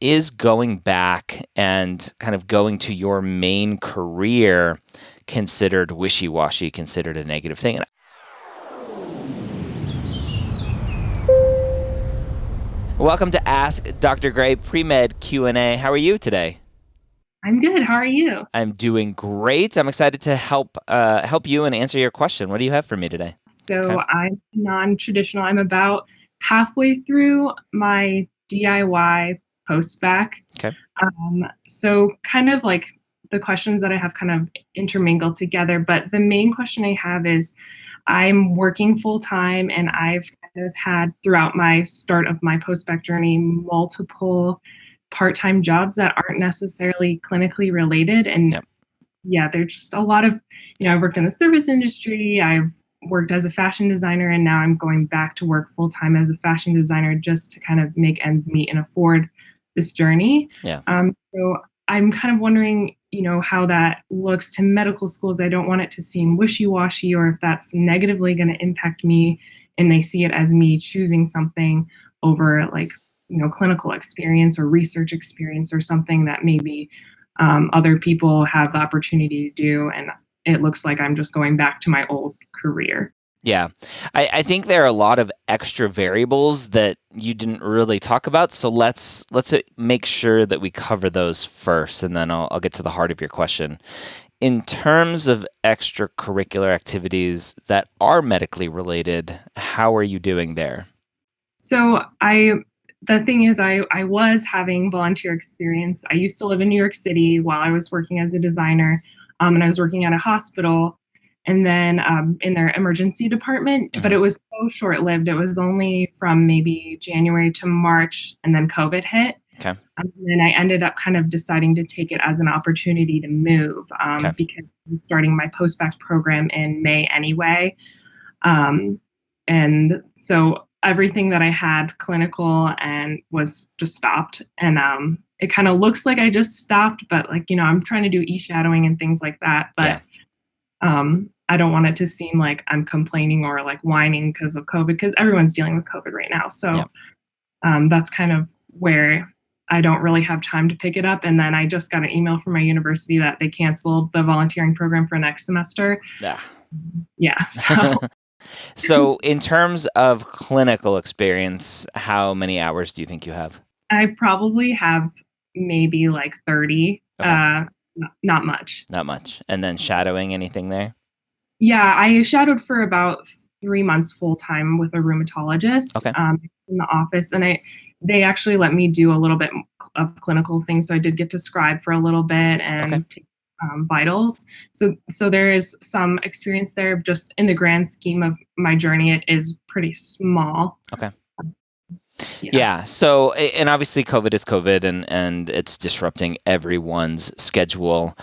is going back and kind of going to your main career considered wishy-washy, considered a negative thing? And welcome to Ask Dr. Gray Premed Q&A. How are you today? I'm good. How are you? I'm doing great. I'm excited to help you and answer your question. What do you have for me today? So Okay. I'm non-traditional. I'm about halfway through my DIY post-bac. Okay. So kind of like the questions that I have kind of intermingled together, but the main question I have is I'm working full-time and I've kind of had throughout my start of my post-bac journey multiple part-time jobs that aren't necessarily clinically related. And Yep. yeah, there's just a lot of, I've worked in the service industry, I've worked as a fashion designer, and now I'm going back to work full time as a fashion designer just to kind of make ends meet and afford this journey. Yeah. So I'm kind of wondering, how that looks to medical schools. I don't want it to seem wishy-washy or if that's negatively going to impact me and they see it as me choosing something over like, clinical experience or research experience or something that maybe other people have the opportunity to do. And it looks like I'm just going back to my old career. Yeah. I think there are a lot of extra variables that you didn't really talk about. So let's make sure that we cover those first, and then I'll get to the heart of your question. In terms of extracurricular activities that are medically related, how are you doing there? So the thing is, I was having volunteer experience. I used to live in New York City while I was working as a designer, and I was working at a hospital and then in their emergency department, but Mhm. it was so short-lived. It was only from maybe January to March, and then COVID hit. Okay. And I ended up kind of deciding to take it as an opportunity to move Okay. because I was starting my post-bac program in May anyway. Um, and so everything that I had clinical and was just stopped. And it kind of looks like I just stopped, but like, I'm trying to do e-shadowing and things like that. Yeah. But I don't want it to seem like I'm complaining or like whining because of COVID, because everyone's dealing with COVID right now. Yeah. So that's kind of where I don't really have time to pick it up. And then I just got an email from my university that they canceled the volunteering program for next semester. Yeah. Yeah. So So in terms of clinical experience, how many hours do you think you have? I probably have maybe like 30, Okay. not much. Not much. And then shadowing, anything there? Yeah, I shadowed for about 3 months full time with a rheumatologist Okay. in the office, and they actually let me do a little bit of clinical things. So I did get to scribe for a little bit Okay. and take vitals. So there is some experience there. Just in the grand scheme of my journey, it is pretty small. Okay. Yeah. Yeah. So, and obviously COVID is COVID, and it's disrupting everyone's schedule.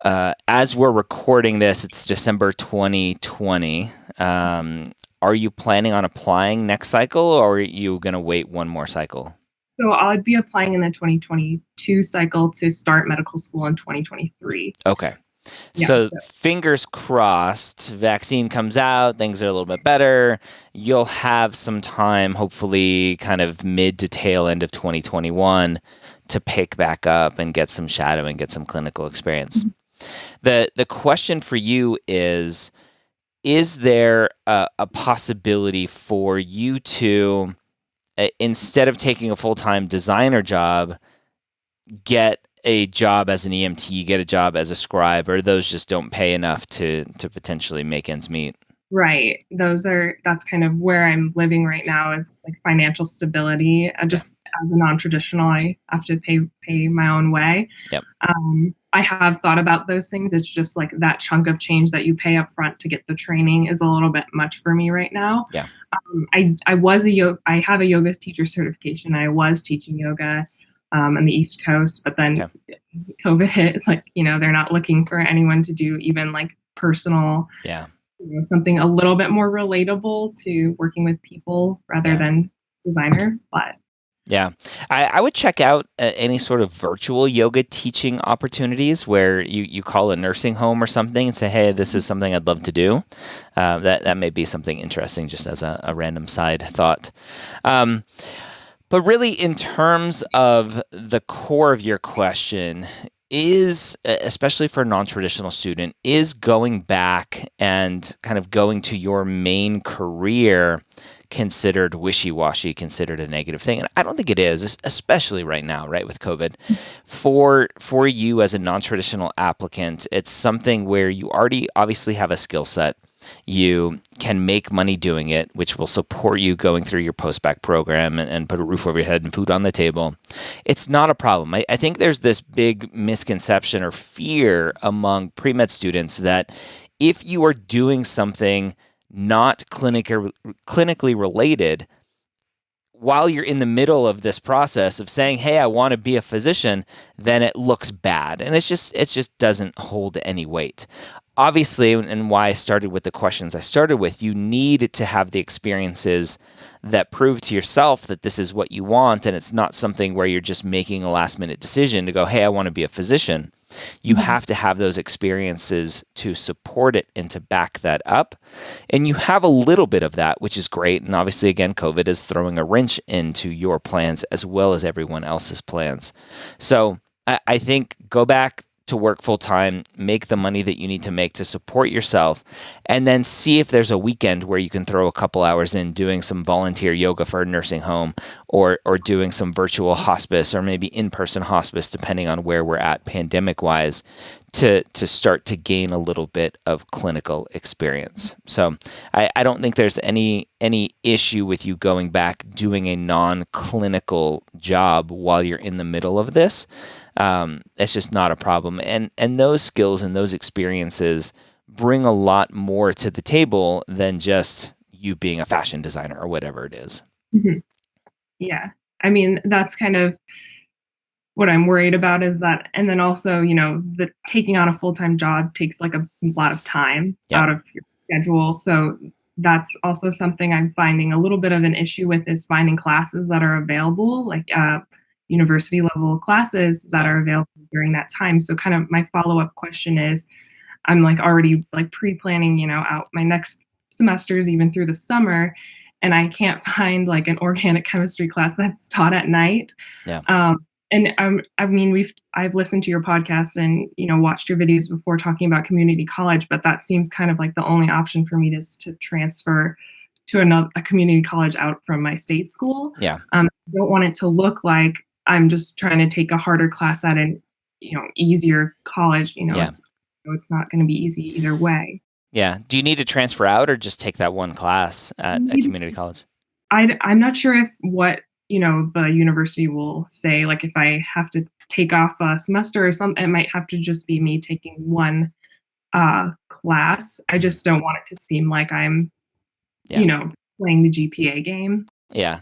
As we're recording this, it's December 2020. Are you planning on applying next cycle, or are you going to wait one more cycle? So I'll be applying in the 2022 cycle to start medical school in 2023. Okay. Yeah. So fingers crossed, vaccine comes out, things are a little bit better. You'll have some time, hopefully kind of mid to tail end of 2021, to pick back up and get some shadowing, get some clinical experience. The question for you is there a possibility for you to, instead of taking a full-time designer job, get a job as an EMT, get a job as a scribe, or those just don't pay enough to potentially make ends meet? Right. That's kind of where I'm living right now, is like financial stability. Yeah. Just as a non-traditional, I have to pay my own way. Yep. I have thought about those things. It's just like that chunk of change that you pay up front to get the training is a little bit much for me right now. Yeah. I have a yoga teacher certification. I was teaching yoga on the East Coast, but then COVID hit. Like, they're not looking for anyone to do even like personal, Yeah. Something a little bit more relatable to working with people rather than designer. But yeah, I would check out any sort of virtual yoga teaching opportunities where you call a nursing home or something and say, hey, this is something I'd love to do. That may be something interesting, just as a random side thought. But really, in terms of the core of your question, is, especially for a non-traditional student, is going back and kind of going to your main career considered wishy-washy, considered a negative thing? And I don't think it is, especially right now, right, with COVID. For you as a non-traditional applicant, it's something where you already obviously have a skill set. You can make money doing it, which will support you going through your post-bac program and put a roof over your head and food on the table. It's not a problem. I think there's this big misconception or fear among pre-med students that if you are doing something not clinically related, while you're in the middle of this process of saying, "Hey, I want to be a physician," then it looks bad, and it just doesn't hold any weight. Obviously, and why I started with the questions I started with, you need to have the experiences that prove to yourself that this is what you want, and it's not something where you're just making a last minute decision to go, "Hey, I want to be a physician." You have to have those experiences to support it and to back that up. And you have a little bit of that, which is great. And obviously, again, COVID is throwing a wrench into your plans as well as everyone else's plans. So I think go back to work full time, make the money that you need to make to support yourself, and then see if there's a weekend where you can throw a couple hours in doing some volunteer yoga for a nursing home, or doing some virtual hospice, or maybe in-person hospice, depending on where we're at pandemic wise, to start to gain a little bit of clinical experience. So I don't think there's any issue with you going back doing a non-clinical job while you're in the middle of this. It's just not a problem. And those skills and those experiences bring a lot more to the table than just you being a fashion designer or whatever it is. Mhm. Yeah. I mean, that's kind of what I'm worried about is that, and then also, the taking on a full-time job takes like a lot of time Yep. out of your schedule. So that's also something I'm finding a little bit of an issue with, is finding classes that are available, like university level classes that Yeah. are available during that time. So kind of my follow-up question is, I'm like already like pre-planning, out my next semesters even through the summer, and I can't find like an organic chemistry class that's taught at night. Yeah. And I mean, I've listened to your podcast and watched your videos before talking about community college, but that seems kind of like the only option for me to transfer to a community college out from my state school. Yeah. I don't want it to look like I'm just trying to take a harder class at an easier college. Yeah. It's not going to be easy either way. Yeah. Do you need to transfer out or just take that one class at a community college? I'm not sure if what the university will say, like if I have to take off a semester or something, it might have to just be me taking one class. I just don't want it to seem like I'm Yeah. playing the GPA game. Yeah.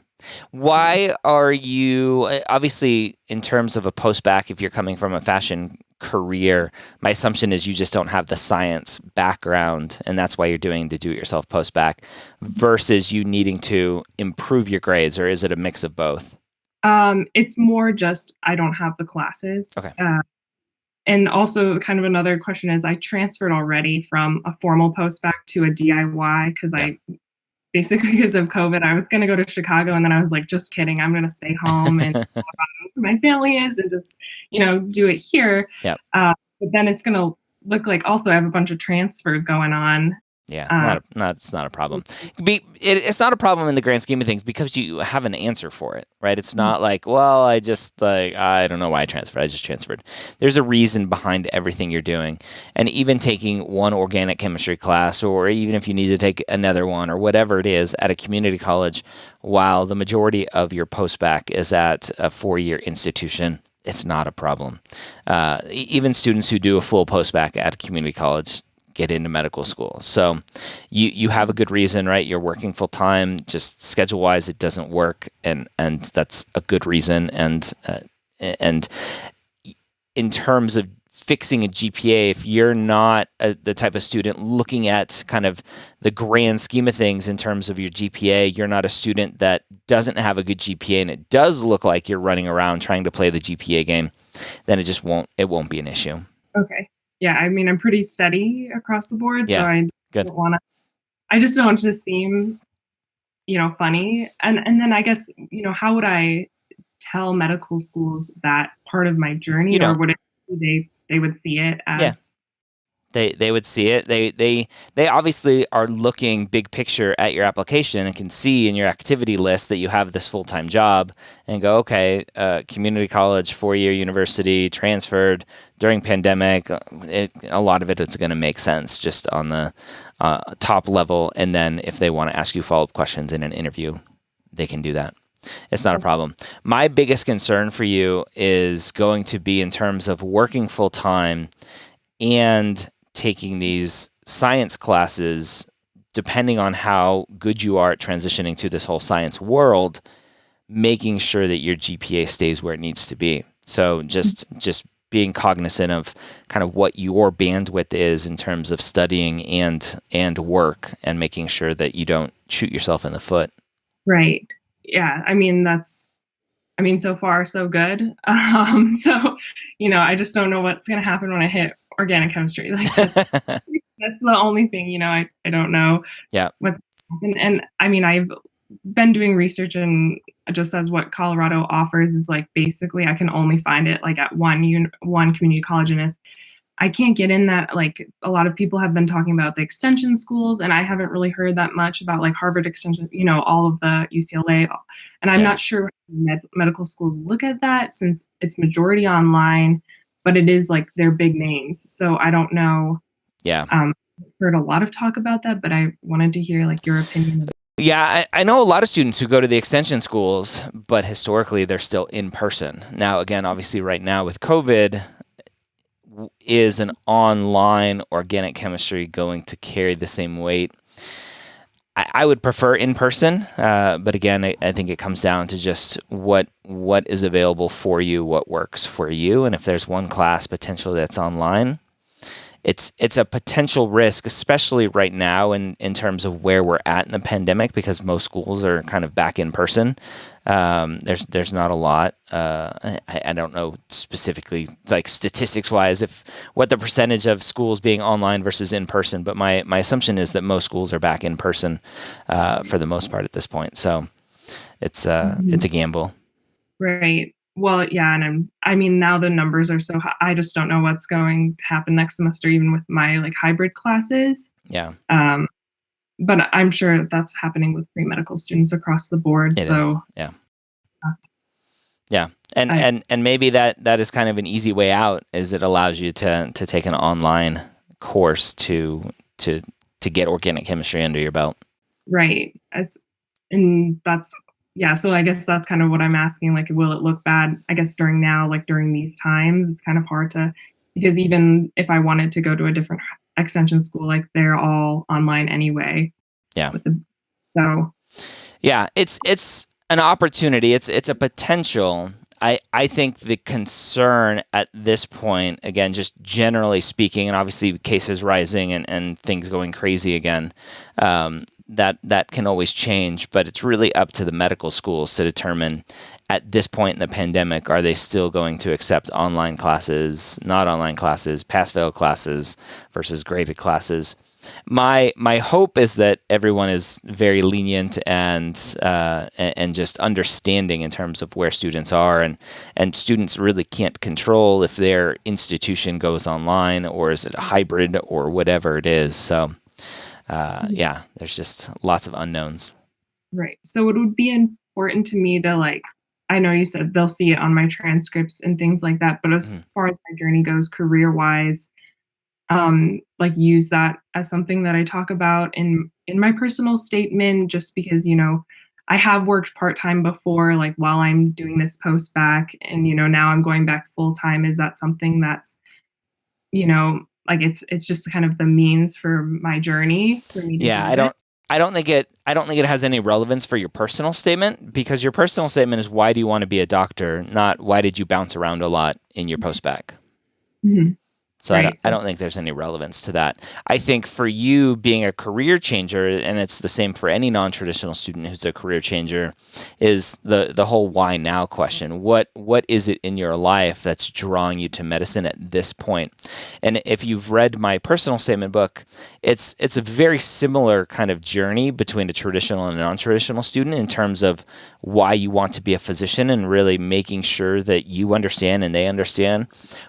Why are you, obviously, in terms of a post-bac, if you're coming from a fashion career, my assumption is you just don't have the science background, and that's why you're doing the do-it-yourself post-bac versus you needing to improve your grades, or is it a mix of both? It's more just I don't have the classes. Okay. And also kind of another question is, I transferred already from a formal post-bac to a DIY because Yeah. basically because of COVID, I was going to go to Chicago, and then I was like, just kidding. I'm going to stay home and where my family is and just, do it here. Yeah. But then it's going to look like also I have a bunch of transfers going on. Yeah, it's not a problem. It's not a problem in the grand scheme of things because you have an answer for it, right? It's not like, well, I don't know why I transferred. I just transferred. There's a reason behind everything you're doing. And even taking one organic chemistry class, or even if you need to take another one or whatever it is at a community college, while the majority of your post-bac is at a 4-year institution, it's not a problem. Even students who do a full post-bac at a community college get into medical school. So you have a good reason, right? You're working full time, just schedule wise, it doesn't work. And that's a good reason. And in terms of fixing a GPA, if you're not the type of student looking at kind of the grand scheme of things in terms of your GPA, you're not a student that doesn't have a good GPA and it does look like you're running around trying to play the GPA game, then it won't be an issue. Okay. Yeah, I mean, I'm pretty steady across the board, so Yeah, I good. don't want to. I just don't want to seem funny. And then I guess, how would I tell medical schools that part of my You journey, or don't. would they would see it Yeah. as They would see it. They obviously are looking big picture at your application and can see in your activity list that you have this full-time job and go, okay, community college, 4-year university, transferred during pandemic. A lot of it's going to make sense just on the top level. And then if they want to ask you follow-up questions in an interview, they can do that. It's not a problem. My biggest concern for you is going to be in terms of working full-time and taking these science classes, depending on how good you are at transitioning to this whole science world, making sure that your GPA stays where it needs to be. So just being cognizant of kind of what your bandwidth is in terms of studying and work, and making sure that you don't shoot yourself in the foot. right? Yeah, so far so good. So, I just don't know what's gonna happen when I hit organic chemistry. Like that's the only thing, I don't know Yeah. what's happened. And I've been doing research, and just as what Colorado offers is like basically I can only find it like at one community college. And if I can't get in that, like a lot of people have been talking about the extension schools, and I haven't really heard that much about like Harvard Extension, all of the UCLA. And I'm Yeah. not sure medical schools look at that, since it's majority online, but it is like their big names. So I don't know. Yeah. I've heard a lot of talk about that, but I wanted to hear like your opinion. Yeah, I know a lot of students who go to the extension schools, but historically they're still in person. Now, again, obviously right now with COVID, is an online organic chemistry going to carry the same weight? I would prefer in person, but again, I think it comes down to just what is available for you, what works for you, and if there's one class potentially that's online, it's a potential risk, especially right now in terms of where we're at in the pandemic, because most schools are kind of back in person. There's not a lot. I don't know specifically, like statistics wise, if what the percentage of schools being online versus in person, but my assumption is that most schools are back in person for the most part at this point. So it's a gamble. Right. Well, yeah, and now the numbers are so high. I just don't know what's going to happen next semester, even with my like hybrid classes. Yeah. But I'm sure that's happening with pre-medical students across the board. It is. Yeah. Yeah. And maybe that is kind of an easy way out, is it allows you to take an online course to get organic chemistry under your belt. Right. And that's, yeah, so I guess that's kind of what I'm asking. Like, will it look bad? I guess during these times, it's kind of hard because even if I wanted to go to a different extension school, like they're all online anyway. Yeah. So. Yeah, it's an opportunity. It's a potential. I think the concern at this point, again, just generally speaking, and obviously cases rising and things going crazy again, that can always change, but it's really up to the medical schools to determine at this point in the pandemic, are they still going to accept online classes, not online classes, pass-fail classes versus graded classes. My hope is that everyone is very lenient and just understanding in terms of where students are, and students really can't control if their institution goes online or is it a hybrid or whatever it is. So yeah, there's just lots of unknowns. Right. So it would be important to me to like, I know you said they'll see it on my transcripts and things like that, but as far as my journey goes, career wise, like use that as something that I talk about in my personal statement, just because, I have worked part-time before, like while I'm doing this post-bac, and, now I'm going back full-time. Is that something that's, like it's just kind of the means for my journey for me to Yeah, I don't think it has any relevance for your personal statement, because your personal statement is why do you want to be a doctor, not why did you bounce around a lot in your post-bac. Mm-hmm. So Right. I So don't think there's any relevance to that. I think for you being a career changer, and it's the same for any non-traditional student who's a career changer, is the whole why now question. What is it in your life that's drawing you to medicine at this point? And if you've read my personal statement book, it's a very similar kind of journey between a traditional and a non-traditional student in terms of why you want to be a physician and really making sure that you understand and they understand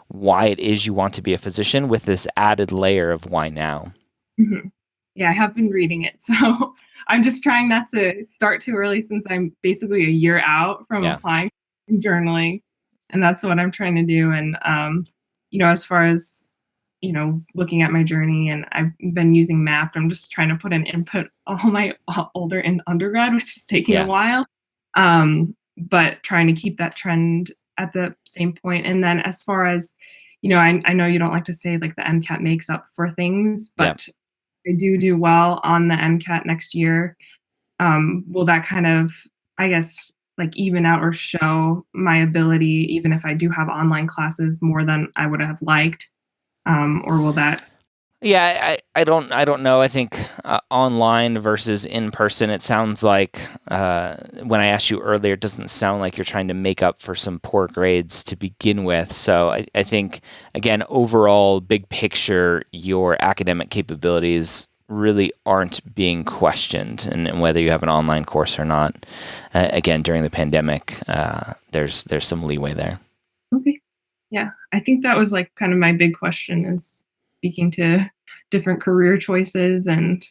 why it is you want to be a physician with this added layer of why now. mhm. Yeah, I have been reading it. So I'm just trying not to start too early since I'm basically a year out from Yeah. applying and journaling. And that's what I'm trying to do. And, as far as, looking at my journey and I've been using Mapped, I'm just trying to put in input all my older in undergrad, which is taking a Yeah. while. But trying to keep that trend at the same point. And then as far as, I know you don't like to say like the MCAT makes up for things, Yeah. but I do well on the MCAT next year, will that kind of, I guess, like even out or show my ability, even if I do have online classes more than I would have liked, or will that? Yeah, I don't know. I think online versus in person. It sounds like when I asked you earlier, it doesn't sound like you're trying to make up for some poor grades to begin with. So I think again, overall, big picture, your academic capabilities really aren't being questioned, and whether you have an online course or not. Again, during the pandemic, there's some leeway there. Okay, yeah, I think that was like kind of my big question is speaking to different career choices, and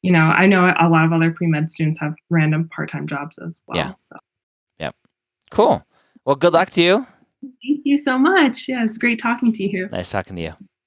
I know a lot of other pre-med students have random part-time jobs as Yeah. well. So Yep. Cool. Well, good luck to you. thank you so much. Yeah, it's great talking to you. Nice talking to you.